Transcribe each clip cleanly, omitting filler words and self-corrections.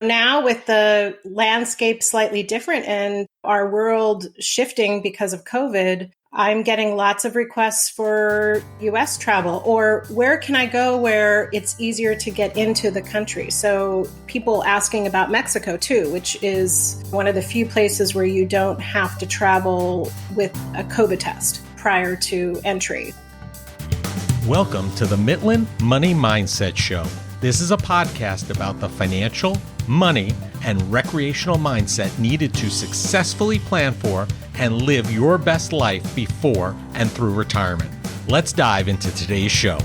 Now with the landscape slightly different and our world shifting because of COVID, I'm getting lots of requests for US travel, or where can I go where it's easier to get into the country? So people asking about Mexico too, which is one of the few places where you don't have to travel with a COVID test prior to entry. Welcome to the Midland Money Mindset Show. This is a podcast about the financial, money, and recreational mindset needed to successfully plan for and live your best life before and through retirement. Let's dive into today's show.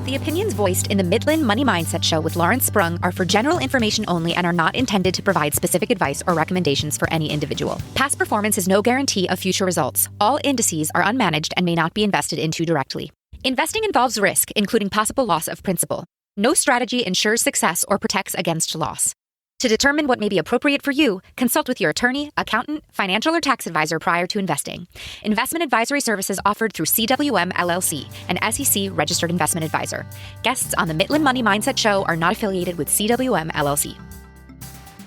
The opinions voiced in the Midland Money Mindset Show with Lawrence Sprung are for general information only and are not intended to provide specific advice or recommendations for any individual. Past performance is no guarantee of future results. All indices are unmanaged and may not be invested into directly. Investing involves risk, including possible loss of principal. No strategy ensures success or protects against loss. To determine what may be appropriate for you, consult with your attorney, accountant, financial or tax advisor prior to investing. Investment advisory services offered through CWM LLC, an SEC registered investment advisor. Guests on the Midland Money Mindset Show are not affiliated with CWM LLC.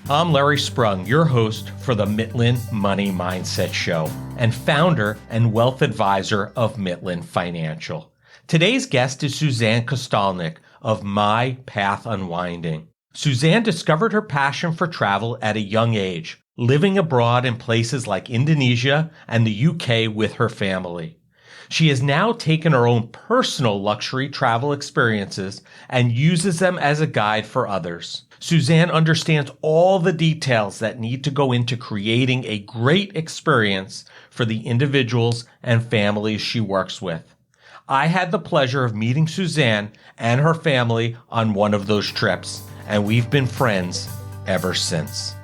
I'm Larry Sprung, your host for the Midland Money Mindset Show and founder and wealth advisor of Midland Financial. Today's guest is Suzanne Kostalnick of My Path Unwinding. Suzanne discovered her passion for travel at a young age, living abroad in places like Indonesia and the UK with her family. She has now taken her own personal luxury travel experiences and uses them as a guide for others. Suzanne understands all the details that need to go into creating a great experience for the individuals and families she works with. I had the pleasure of meeting Suzanne and her family on one of those trips, and we've been friends ever since.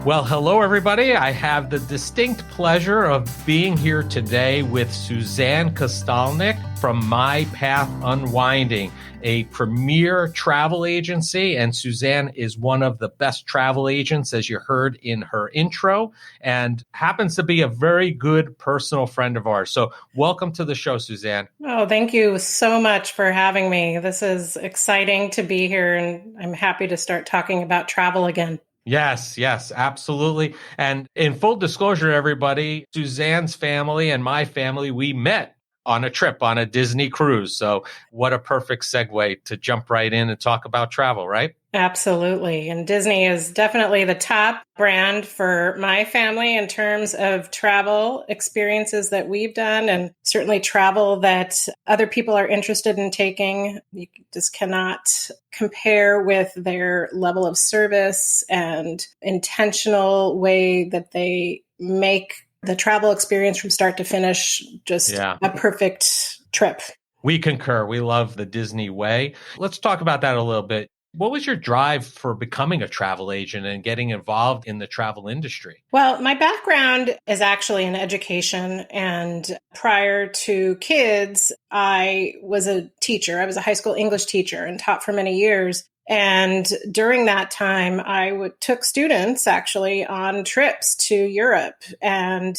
Well, hello, everybody. I have the distinct pleasure of being here today with Suzanne Kostalnick from My Path Unwinding, a premier travel agency. And Suzanne is one of the best travel agents, as you heard in her intro, and happens to be a very good personal friend of ours. So welcome to the show, Suzanne. Oh, thank you so much for having me. This is exciting to be here, and I'm happy to start talking about travel again. Yes, absolutely. And in full disclosure, everybody, Suzanne's family and my family, we met on a trip on a Disney cruise. So what a perfect segue to jump right in and talk about travel, right? Absolutely. And Disney is definitely the top brand for my family in terms of travel experiences that we've done, and certainly travel that other people are interested in taking. You just cannot compare with their level of service and intentional way that they make the travel experience from start to finish just a perfect trip. We concur. We love the Disney way. Let's talk about that a little bit. What was your drive for becoming a travel agent and getting involved in the travel industry? Well, my background is actually in education. And prior to kids, I was a teacher. I was a high school English teacher and taught for many years. And during that time, I took students actually on trips to Europe. And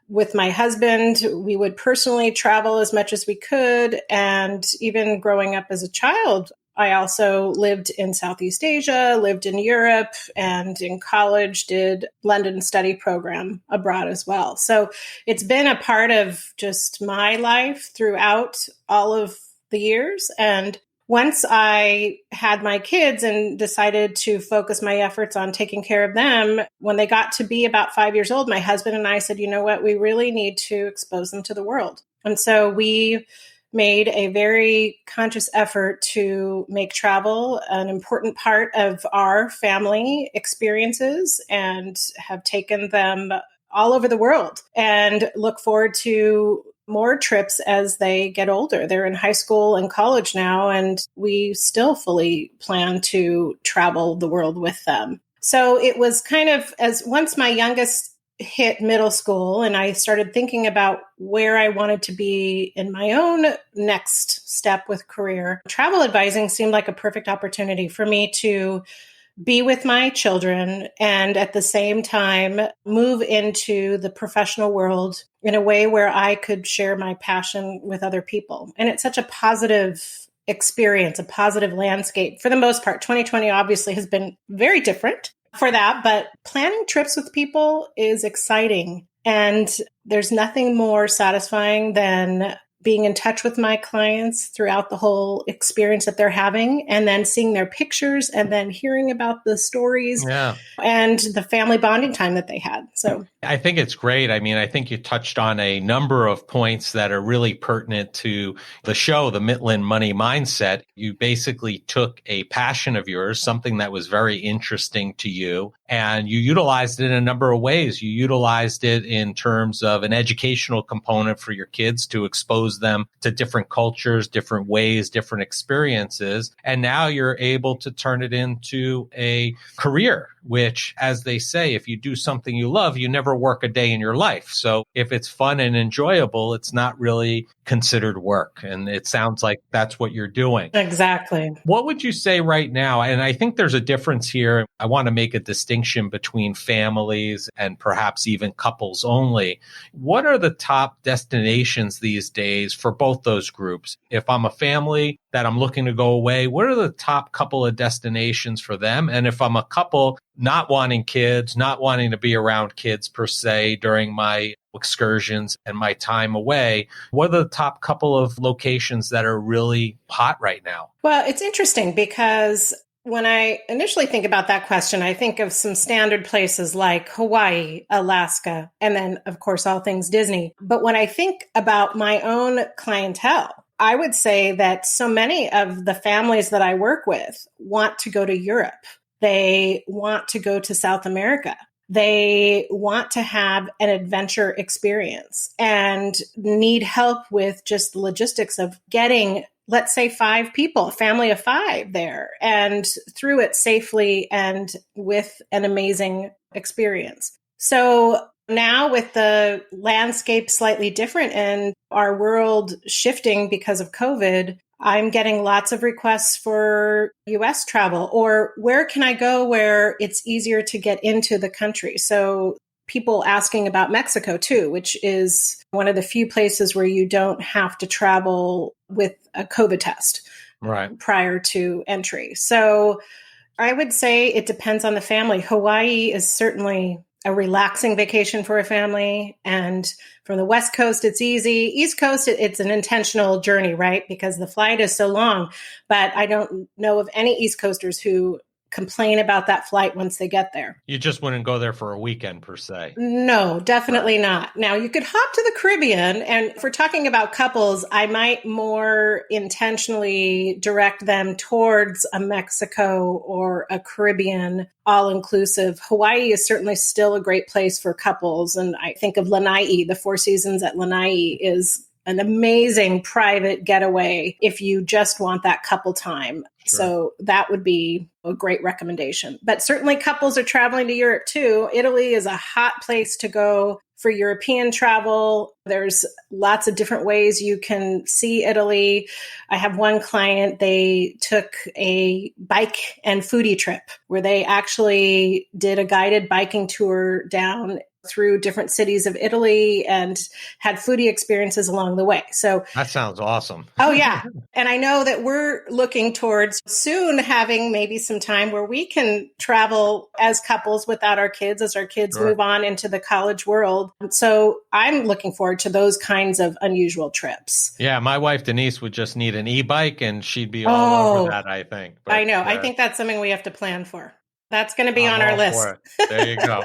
with my husband, we would personally travel as much as we could. And even growing up as a child, I also lived in Southeast Asia, lived in Europe, and in college did London study program abroad as well. So it's been a part of just my life throughout all of the years. And once I had my kids and decided to focus my efforts on taking care of them, when they got to be about 5 years old, my husband and I said, you know what, we really need to expose them to the world. And so we made a very conscious effort to make travel an important part of our family experiences and have taken them all over the world and look forward to more trips as they get older. They're in high school and college now, and we still fully plan to travel the world with them. So it was kind of as once my youngest hit middle school and I started thinking about where I wanted to be in my own next step with career, travel advising seemed like a perfect opportunity for me to be with my children and at the same time move into the professional world in a way where I could share my passion with other people. And it's such a positive experience, a positive landscape for the most part. 2020 obviously has been very different for that, but planning trips with people is exciting. And there's nothing more satisfying than being in touch with my clients throughout the whole experience that they're having, and then seeing their pictures and then hearing about the stories and the family bonding time that they had. So I think it's great. I mean, I think you touched on a number of points that are really pertinent to the show, the Midland Money Mindset. You basically took a passion of yours, something that was very interesting to you, and you utilized it in a number of ways. You utilized it in terms of an educational component for your kids to expose them to different cultures, different ways, different experiences. And now you're able to turn it into a career, which, as they say, if you do something you love, you never work a day in your life. So if it's fun and enjoyable, it's not really considered work. And it sounds like that's what you're doing. Exactly. What would you say right now? And I think there's a difference here. I want to make a distinction between families and perhaps even couples only. What are the top destinations these days for both those groups? If I'm a family that I'm looking to go away, what are the top couple of destinations for them? And if I'm a couple not wanting kids, not wanting to be around kids per se during my excursions and my time away, what are the top couple of locations that are really hot right now? Well, it's interesting because when I initially think about that question, I think of some standard places like Hawaii, Alaska, and then, of course, all things Disney. But when I think about my own clientele, I would say that so many of the families that I work with want to go to Europe. They want to go to South America. They want to have an adventure experience and need help with just the logistics of getting, let's say, 5 people, a family of 5 there, and through it safely and with an amazing experience. So now with the landscape slightly different and our world shifting because of COVID, I'm getting lots of requests for US travel, or where can I go where it's easier to get into the country? So people asking about Mexico too, which is one of the few places where you don't have to travel with a COVID test prior to entry. So I would say it depends on the family. Hawaii is certainly a relaxing vacation for a family. And from the West Coast, it's easy. East Coast, it's an intentional journey, right? Because the flight is so long. But I don't know of any East Coasters who complain about that flight once they get there. You just wouldn't go there for a weekend per se. No, definitely not. Now, you could hop to the Caribbean. And if we're talking about couples, I might more intentionally direct them towards a Mexico or a Caribbean all-inclusive. Hawaii is certainly still a great place for couples. And I think of Lanai, the Four Seasons at Lanai is an amazing private getaway if you just want that couple time. Sure. So that would be a great recommendation. But certainly couples are traveling to Europe too. Italy is a hot place to go for European travel. There's lots of different ways you can see Italy. I have one client, they took a bike and foodie trip where they actually did a guided biking tour down through different cities of Italy and had foodie experiences along the way. So that sounds awesome. Oh, yeah. And I know that we're looking towards soon having maybe some time where we can travel as couples without our kids as our kids move on into the college world. So I'm looking forward to those kinds of unusual trips. Yeah, my wife Denise would just need an e-bike and she'd be all over that, I think. But, I know. I think that's something we have to plan for. That's going to be on our list. There you go.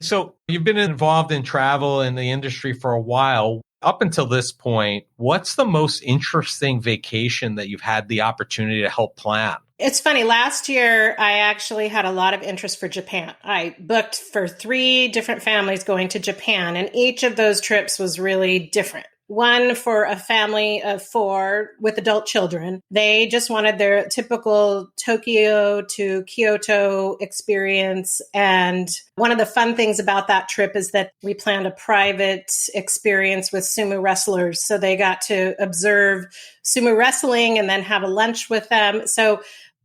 So you've been involved in travel in the industry for a while. Up until this point, what's the most interesting vacation that you've had the opportunity to help plan? It's funny. Last year, I actually had a lot of interest for Japan. I booked for 3 different families going to Japan, and each of those trips was really different. One for a family of 4 with adult children. They just wanted their typical Tokyo to Kyoto experience. And one of the fun things about that trip is that we planned a private experience with sumo wrestlers. So they got to observe sumo wrestling and then have a lunch with them. So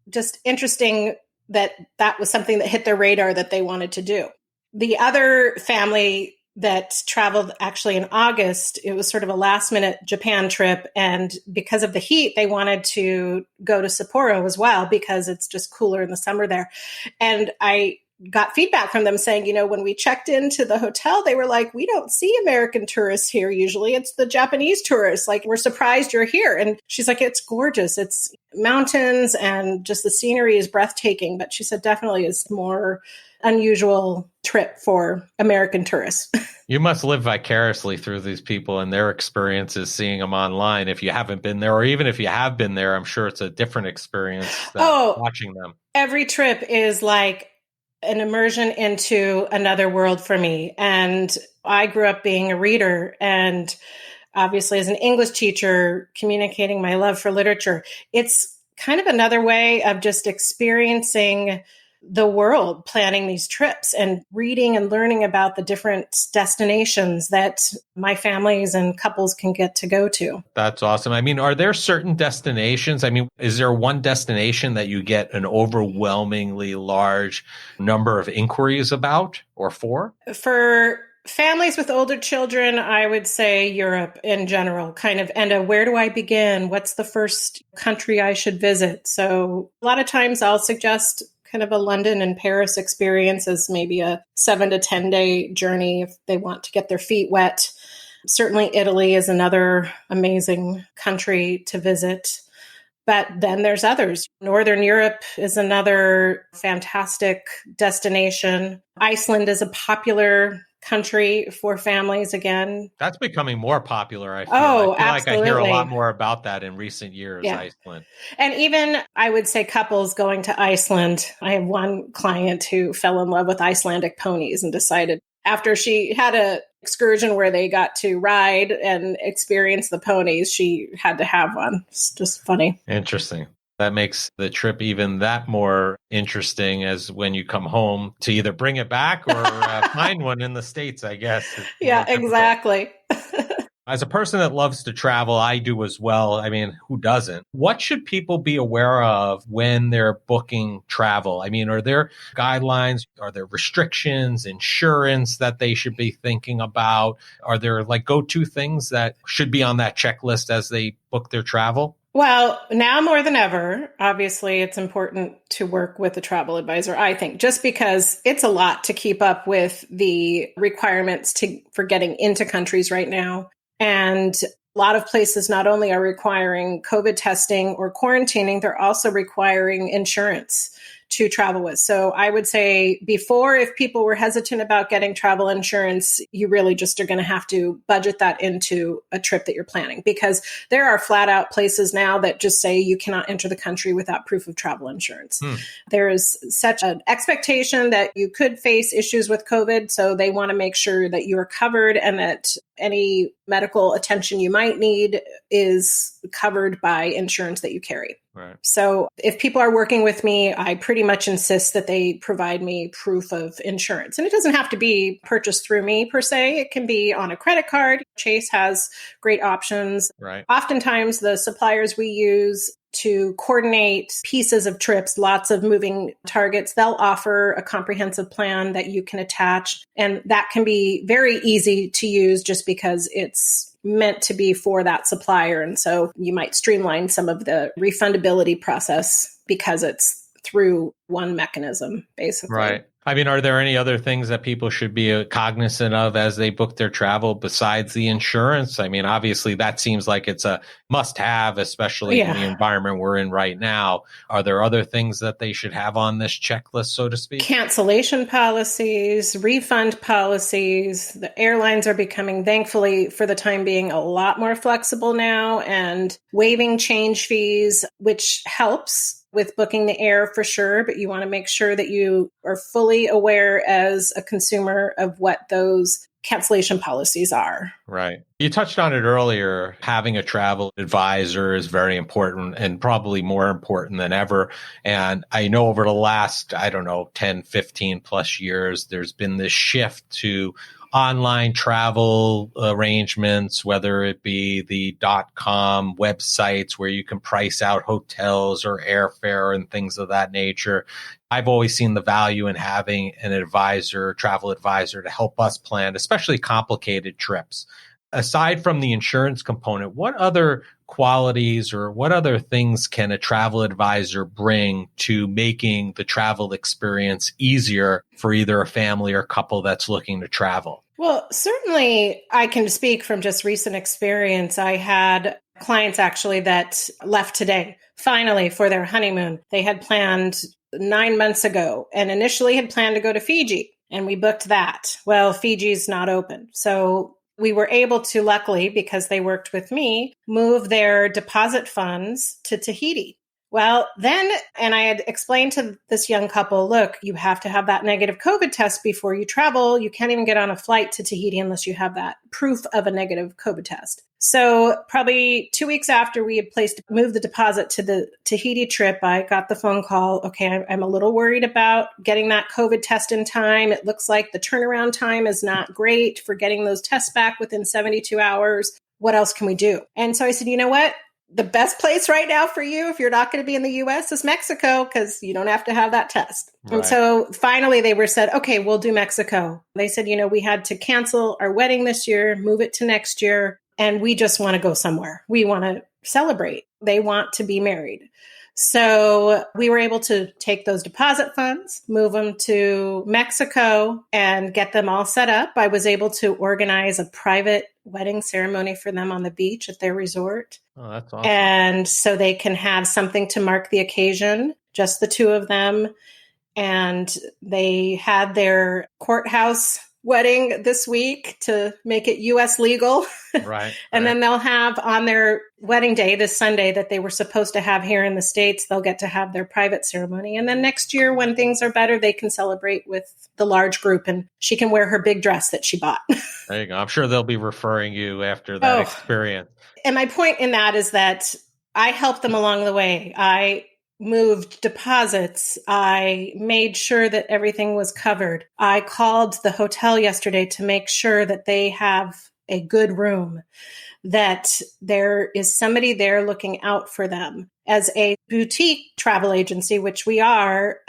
just interesting that that was something that hit their radar that they wanted to do. The other family that traveled actually in August. It was sort of a last minute Japan trip. And because of the heat, they wanted to go to Sapporo as well because it's just cooler in the summer there. And I got feedback from them saying, when we checked into the hotel, they were like, we don't see American tourists here. Usually it's the Japanese tourists. Like, we're surprised you're here. And she's like, it's gorgeous. It's mountains and just the scenery is breathtaking. But she said definitely is more unusual trip for American tourists. You must live vicariously through these people and their experiences, seeing them online if you haven't been there, or even if you have been there, I'm sure it's a different experience watching them. Every trip is like an immersion into another world for me. And I grew up being a reader, and obviously as an English teacher, communicating my love for literature. It's kind of another way of just experiencing the world, planning these trips and reading and learning about the different destinations that my families and couples can get to go to. That's awesome. I mean, are there certain destinations? I mean, is there one destination that you get an overwhelmingly large number of inquiries about or for? For families with older children, I would say Europe in general, and where do I begin? What's the first country I should visit? So a lot of times I'll suggest kind of a London and Paris experience as maybe a 7 to 10 day journey if they want to get their feet wet. Certainly Italy is another amazing country to visit. But then there's others. Northern Europe is another fantastic destination. Iceland is a popular country for families again. That's becoming more popular, I feel. Oh, I feel absolutely. like I hear a lot more about that in recent years, yeah. Iceland. And even, I would say, couples going to Iceland. I have one client who fell in love with Icelandic ponies and decided after she had a excursion where they got to ride and experience the ponies, she had to have one. It's just funny. Interesting. That makes the trip even that more interesting as when you come home to either bring it back or find one in the States, I guess. Yeah, exactly. As a person that loves to travel, I do as well. I mean, who doesn't? What should people be aware of when they're booking travel? I mean, are there guidelines? Are there restrictions, insurance that they should be thinking about? Are there like go-to things that should be on that checklist as they book their travel? Well, now more than ever, obviously, it's important to work with a travel advisor, I think, just because it's a lot to keep up with the requirements for getting into countries right now. And a lot of places not only are requiring COVID testing or quarantining, they're also requiring insurance to travel with. So I would say before, if people were hesitant about getting travel insurance, you really just are going to have to budget that into a trip that you're planning, because there are flat out places now that just say you cannot enter the country without proof of travel insurance. There is such an expectation that you could face issues with COVID. So they want to make sure that you are covered and that any medical attention you might need is covered by insurance that you carry. Right. So if people are working with me, I pretty much insist that they provide me proof of insurance. And it doesn't have to be purchased through me per se. It can be on a credit card. Chase has great options. Right. Oftentimes the suppliers we use to coordinate pieces of trips, lots of moving targets, they'll offer a comprehensive plan that you can attach. And that can be very easy to use just because it's meant to be for that supplier. And so you might streamline some of the refundability process because it's through one mechanism, basically. Right. I mean, are there any other things that people should be cognizant of as they book their travel besides the insurance? I mean, obviously that seems like it's a must-have, especially in the environment we're in right now. Are there other things that they should have on this checklist, so to speak? Cancellation policies, refund policies. The airlines are becoming, thankfully, for the time being, a lot more flexible now and waiving change fees, which helps with booking the air for sure, but you want to make sure that you are fully aware as a consumer of what those cancellation policies are. Right. You touched on it earlier. Having a travel advisor is very important and probably more important than ever. And I know over the last, 10, 15 plus years, there's been this shift to online travel arrangements, whether it be the .com websites where you can price out hotels or airfare and things of that nature. I've always seen the value in having an advisor, travel advisor, to help us plan, especially complicated trips. Aside from the insurance component, what other qualities or what other things can a travel advisor bring to making the travel experience easier for either a family or couple that's looking to travel? Well, certainly I can speak from just recent experience. I had clients actually that left today, finally, for their honeymoon. They had planned 9 months ago and initially had planned to go to Fiji, and we booked that. Well, Fiji's not open. So we were able to, luckily, because they worked with me, move their deposit funds to Tahiti. Well, then, and I had explained to this young couple, look, you have to have that negative COVID test before you travel. You can't even get on a flight to Tahiti unless you have that proof of a negative COVID test. So probably 2 weeks after we had moved the deposit to the Tahiti trip, I got the phone call. Okay, I'm a little worried about getting that COVID test in time. It looks like the turnaround time is not great for getting those tests back within 72 hours. What else can we do? And so I said, you know what? The best place right now for you, if you're not going to be in the US, is Mexico, because you don't have to have that test. Right. And so finally they said, okay, we'll do Mexico. They said, we had to cancel our wedding this year, move it to next year, and we just want to go somewhere. We want to celebrate. They want to be married. So we were able to take those deposit funds, move them to Mexico, and get them all set up. I was able to organize a private wedding ceremony for them on the beach at their resort. Oh, that's awesome. And so they can have something to mark the occasion, just the two of them. And they had their courthouse wedding this week to make it U.S. legal. Right. And then they'll have on their wedding day, this Sunday that they were supposed to have here in the States, they'll get to have their private ceremony. And then next year, when things are better, they can celebrate with the large group and she can wear her big dress that she bought. There you go. I'm sure they'll be referring you after that experience. And my point in that is that I helped them along the way. I moved deposits. I made sure that everything was covered. I called the hotel yesterday to make sure that they have a good room, that there is somebody there looking out for them. As a boutique travel agency, which we are,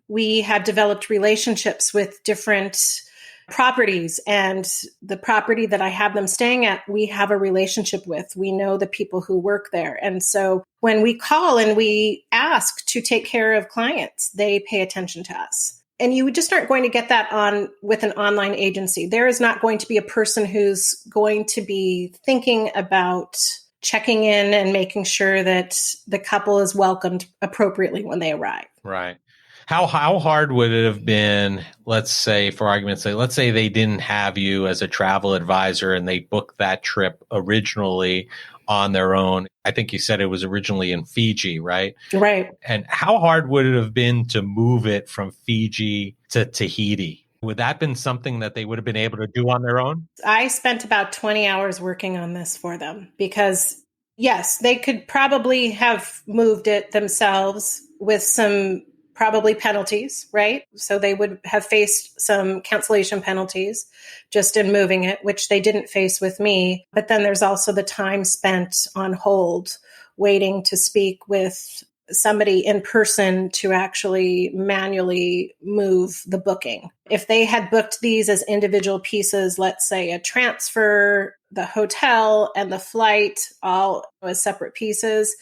we have developed relationships with different properties, and the property that I have them staying at, we have a relationship with. We know the people who work there. And so when we call and we ask to take care of clients, they pay attention to us. And you just aren't going to get that on with an online agency. There is not going to be a person who's going to be thinking about checking in and making sure that the couple is welcomed appropriately when they arrive. Right. How hard would it have been, let's say, for argument's sake, let's say they didn't have you as a travel advisor and they booked that trip originally on their own? I think you said it was originally in Fiji, right? Right. And how hard would it have been to move it from Fiji to Tahiti? Would that have been something that they would have been able to do on their own? I spent about 20 hours working on this for them because, yes, they could probably have moved it themselves with some probably penalties, right? So they would have faced some cancellation penalties just in moving it, which they didn't face with me. But then there's also the time spent on hold, waiting to speak with somebody in person to actually manually move the booking. If they had booked these as individual pieces, let's say a transfer, the hotel, and the flight, all as separate pieces,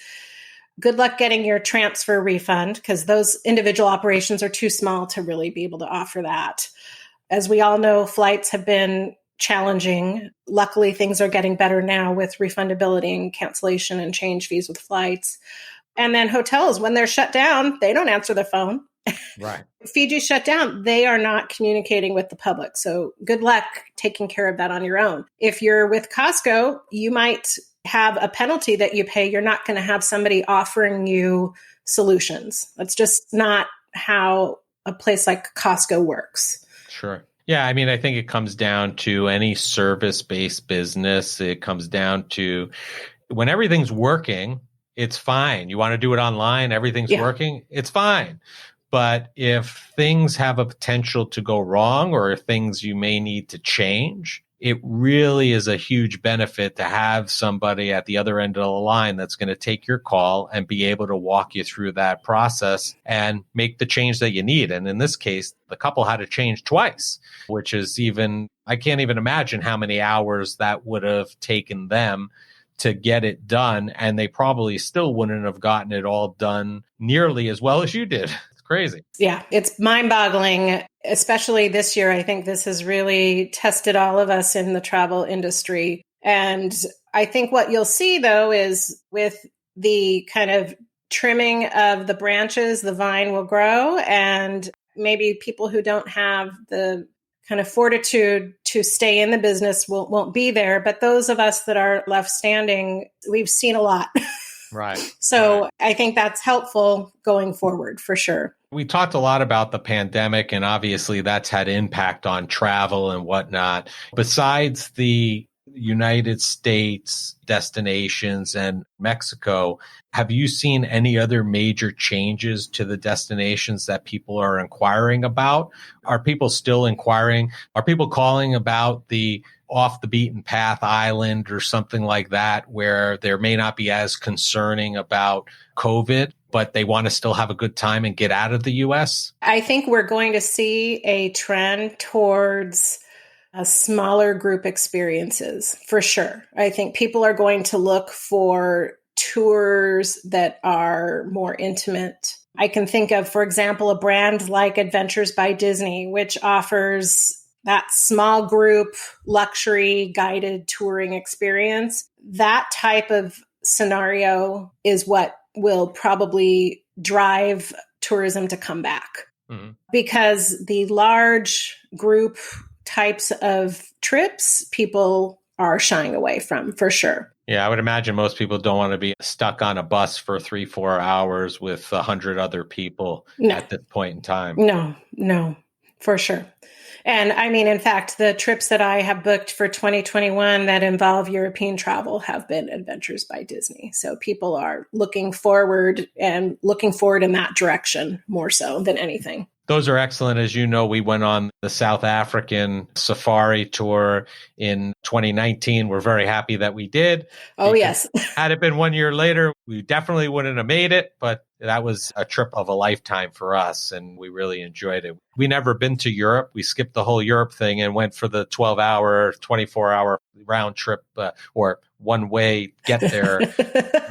good luck getting your transfer refund because those individual operations are too small to really be able to offer that. As we all know, flights have been challenging. Luckily, things are getting better now with refundability and cancellation and change fees with flights. And then hotels, when they're shut down, they don't answer the phone. Right. Fiji shut down. They are not communicating with the public. So good luck taking care of that on your own. If you're with Costco, you might have a penalty that you pay. You're not going to have somebody offering you solutions. That's just not how a place like Costco works. Sure. Yeah. I mean, I think it comes down to any service-based business. It comes down to when everything's working, it's fine. You want to do it online, everything's working, it's fine. But if things have a potential to go wrong or things you may need to change, it really is a huge benefit to have somebody at the other end of the line that's going to take your call and be able to walk you through that process and make the change that you need. And in this case, the couple had to change twice, which is I can't even imagine how many hours that would have taken them to get it done. And they probably still wouldn't have gotten it all done nearly as well as you did. It's crazy. Yeah, it's mind-boggling, especially this year. I think this has really tested all of us in the travel industry. And I think what you'll see, though, is with the kind of trimming of the branches, the vine will grow, and maybe people who don't have the kind of fortitude to stay in the business won't be there. But those of us that are left standing, we've seen a lot. Right. So right. I think that's helpful going forward for sure. We talked a lot about the pandemic, and obviously that's had impact on travel and whatnot. Besides the United States destinations and Mexico, have you seen any other major changes to the destinations that people are inquiring about? Are people still inquiring? Are people calling about the off the beaten path island or something like that, where there may not be as concerning about COVID, but they want to still have a good time and get out of the US? I think we're going to see a trend towards smaller group experiences for sure. I think people are going to look for tours that are more intimate. I can think of, for example, a brand like Adventures by Disney, which offers that small group luxury guided touring experience. That type of scenario is what will probably drive tourism to come back. Mm-hmm. Because the large group types of trips, people are shying away from for sure. Yeah, I would imagine most people don't want to be stuck on a bus for 3-4 hours with 100 other people at this point in time. No, for sure. And I mean, in fact, the trips that I have booked for 2021 that involve European travel have been Adventures by Disney. So people are looking forward in that direction more so than anything. Those are excellent. As you know, we went on the South African safari tour in 2019. We're very happy that we did. Oh, yes. Had it been 1 year later, we definitely wouldn't have made it, but that was a trip of a lifetime for us, and we really enjoyed it. We never been to Europe. We skipped the whole Europe thing and went for the 12-hour, 24-hour round trip or one-way get there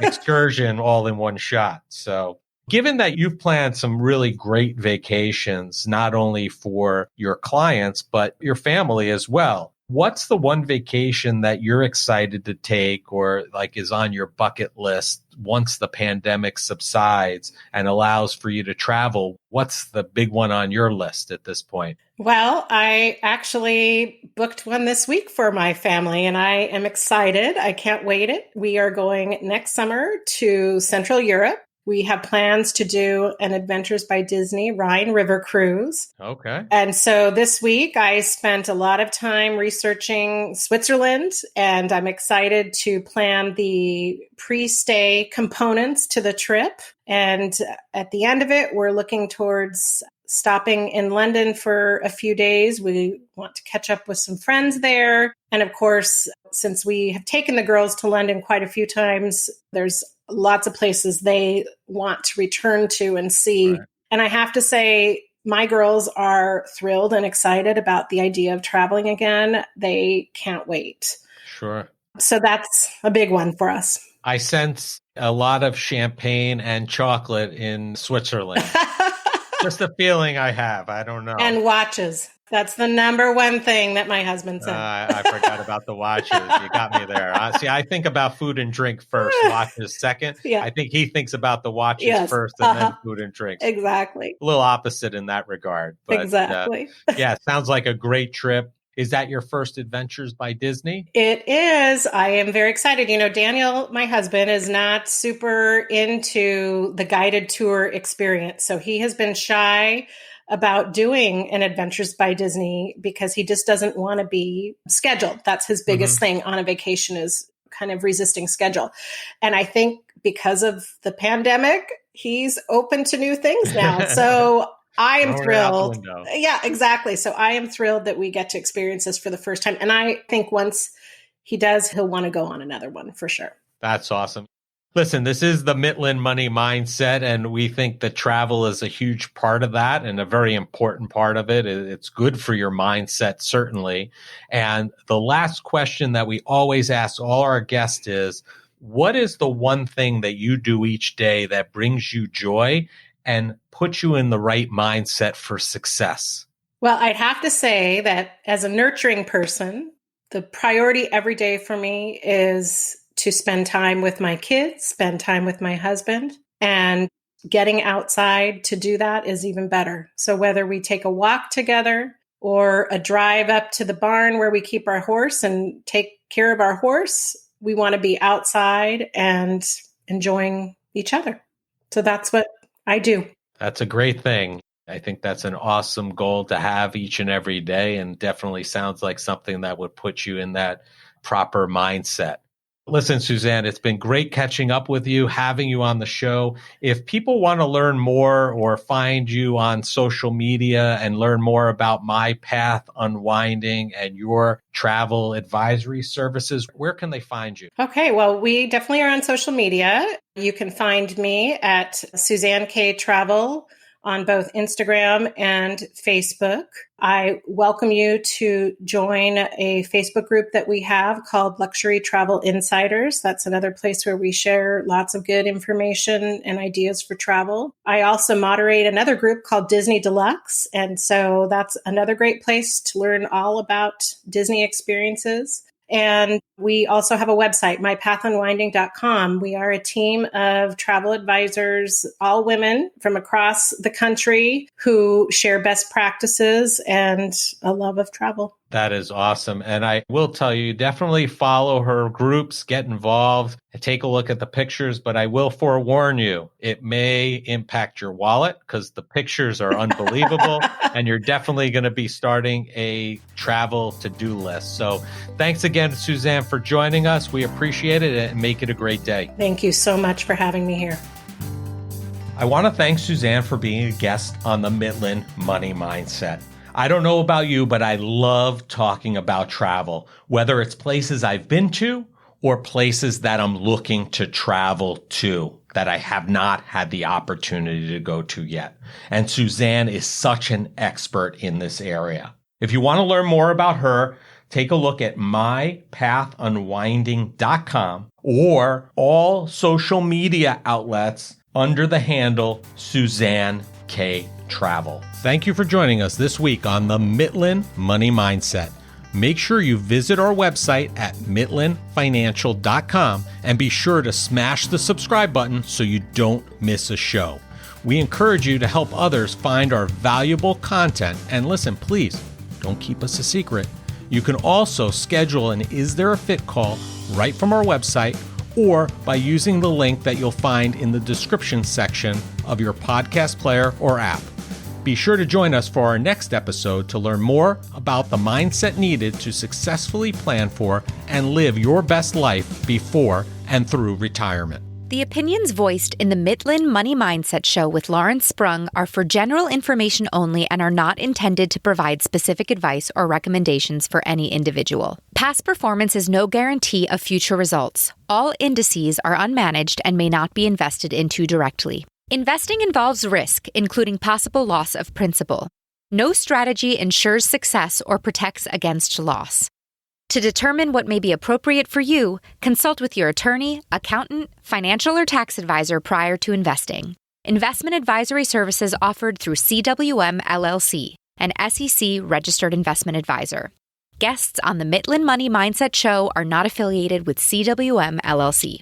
excursion all in one shot. So given that you've planned some really great vacations, not only for your clients, but your family as well, what's the one vacation that you're excited to take or like is on your bucket list once the pandemic subsides and allows for you to travel? What's the big one on your list at this point? Well, I actually booked one this week for my family and I am excited. I can't wait it. We are going next summer to Central Europe. We have plans to do an Adventures by Disney Rhine River cruise. Okay. And so this week I spent a lot of time researching Switzerland, and I'm excited to plan the pre-stay components to the trip. And at the end of it, we're looking towards stopping in London for a few days. We want to catch up with some friends there. And of course, since we have taken the girls to London quite a few times, there's lots of places they want to return to and see. Right. And I have to say, my girls are thrilled and excited about the idea of traveling again. They can't wait. Sure. So that's a big one for us. I sense a lot of champagne and chocolate in Switzerland. Just a feeling I have. I don't know. And watches. That's the number one thing that my husband said. I forgot about the watches. You got me there. See, I think about food and drink first, watches second. Yeah. I think he thinks about the watches first and then food and drinks. Exactly. A little opposite in that regard. But, exactly. Yeah, sounds like a great trip. Is that your first Adventures by Disney? It is. I am very excited. You know, Daniel, my husband, is not super into the guided tour experience. So he has been shy about doing an Adventures by Disney because he just doesn't want to be scheduled. That's his biggest thing on a vacation, is kind of resisting schedule. And I think because of the pandemic, he's open to new things now. So I am thrilled. Window. Yeah, exactly. So I am thrilled that we get to experience this for the first time. And I think once he does, he'll want to go on another one for sure. That's awesome. Listen, this is the Midland Money Mindset, and we think that travel is a huge part of that and a very important part of it. It's good for your mindset, certainly. And the last question that we always ask all our guests is, what is the one thing that you do each day that brings you joy and puts you in the right mindset for success? Well, I'd have to say that as a nurturing person, the priority every day for me is to spend time with my kids, spend time with my husband, and getting outside to do that is even better. So whether we take a walk together or a drive up to the barn where we keep our horse and take care of our horse, we want to be outside and enjoying each other. So that's what I do. That's a great thing. I think that's an awesome goal to have each and every day, and definitely sounds like something that would put you in that proper mindset. Listen, Suzanne, it's been great catching up with you, having you on the show. If people want to learn more or find you on social media and learn more about My Path Unwinding and your travel advisory services, where can they find you? Okay, well, we definitely are on social media. You can find me at Suzanne K Travel on both Instagram and Facebook. I welcome you to join a Facebook group that we have called Luxury Travel Insiders. That's another place where we share lots of good information and ideas for travel. I also moderate another group called Disney Deluxe. And so that's another great place to learn all about Disney experiences. And we also have a website, mypathunwinding.com. We are a team of travel advisors, all women from across the country who share best practices and a love of travel. That is awesome. And I will tell you, definitely follow her groups, get involved, and take a look at the pictures. But I will forewarn you, it may impact your wallet because the pictures are unbelievable. And you're definitely going to be starting a travel to-do list. So thanks again, Suzanne, for joining us. We appreciate it and make it a great day. Thank you so much for having me here. I want to thank Suzanne for being a guest on the Midland Money Mindset. I don't know about you, but I love talking about travel, whether it's places I've been to or places that I'm looking to travel to that I have not had the opportunity to go to yet. And Suzanne is such an expert in this area. If you want to learn more about her, take a look at mypathunwinding.com or all social media outlets under the handle Suzanne K Travel. Thank you for joining us this week on the Midland Money Mindset. Make sure you visit our website at midlandfinancial.com and be sure to smash the subscribe button so you don't miss a show. We encourage you to help others find our valuable content. And listen, please don't keep us a secret. You can also schedule an Is There a Fit call right from our website or by using the link that you'll find in the description section of your podcast player or app. Be sure to join us for our next episode to learn more about the mindset needed to successfully plan for and live your best life before and through retirement. The opinions voiced in the Midland Money Mindset Show with Lawrence Sprung are for general information only and are not intended to provide specific advice or recommendations for any individual. Past performance is no guarantee of future results. All indices are unmanaged and may not be invested into directly. Investing involves risk, including possible loss of principal. No strategy ensures success or protects against loss. To determine what may be appropriate for you, consult with your attorney, accountant, financial or tax advisor prior to investing. Investment advisory services offered through CWM LLC, an SEC-registered investment advisor. Guests on the Midland Money Mindset Show are not affiliated with CWM LLC.